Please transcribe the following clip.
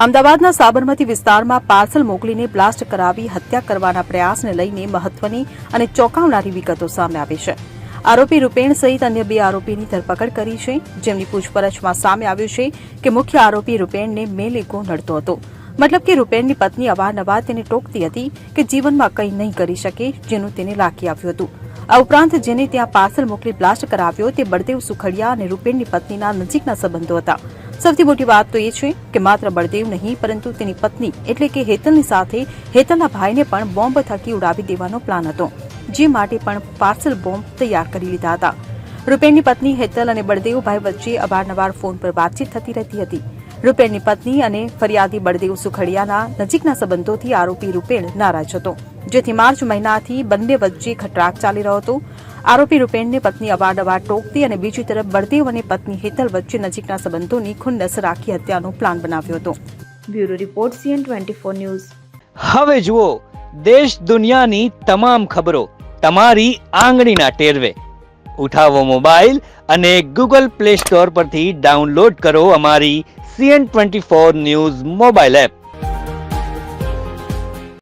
અમદાવાદના સાબરમતી વિસ્તારમાં પાર્સલ મોકલીને બ્લાસ્ટ કરાવી હત્યા કરવાના પ્રયાસને લઈને મહત્વની અને ચોંકાવનારી વિગતો સામે આવી છે. આરોપી રૂપેણ સહિત અન્ય 2 આરોપીની ધરપકડ કરી છે, જેમની પૂછપરછમાં સામે આવ્યું છે કે મુખ્ય આરોપી રૂપેણને મેલ ઇગો નડતો હતો. મતલબ કે રૂપેણની પત્ની અવારનવાર તેને ટોકતી હતી કે જીવનમાં કંઈ નહીં કરી શકે, જેનું તેને લાગી આવ્યું હતું. આ ઉપરાંત જેને ત્યાં પાર્સલ મોકલી બ્લાસ્ટ કરાવ્યો તે બળદેવ સુખડિયા અને રૂપેણની પત્નીના નજીકના સંબંધો હતા. સૌથી મોટી વાત તો એ છે કે માત્ર બળદેવ નહીં પરંતુ તેની પત્ની એટલે કે હેતલની સાથે હેતલના ભાઈને પણ બોમ્બ થકી ઉડાવી દેવાનો પ્લાન હતો, જે માટે પણ પાર્સલ બોમ્બ તૈયાર કરી લીધા હતા. રૂપેણની પત્ની હેતલ અને બળદેવભાઈ વચ્ચે અવારનવાર ફોન પર વાતચીત થતી રહેતી હતી. રૂપેણની પત્ની અને ફરિયાદી બળદેવ સુખડિયાના નજીકના સંબંધોથી આરોપી રૂપેણ નારાજ હતો, જેથી માર્ચ મહિનાથી બંને વચ્ચે ખટરાક ચાલી રહ્યો હતો. આરોપી રૂપેણની પત્ની અવારનવાર ટોકતી અને બીજી તરફ બળદેવ અને પત્ની હેતલ વચ્ચે નજીકના સંબંધોની ખુન્નસ રાખી હત્યાનો પ્લાન બનાવ્યો હતો. Bureau report CN24 news. હવે જુઓ દેશ દુનિયાની તમામ ખબરો તમારી આંગળીના ટેરવે. ઉઠાવો મોબાઈલ અને Google Play Store પરથી ડાઉનલોડ કરો અમારી CN24 ન્યૂઝ મોબાઈલ એપ.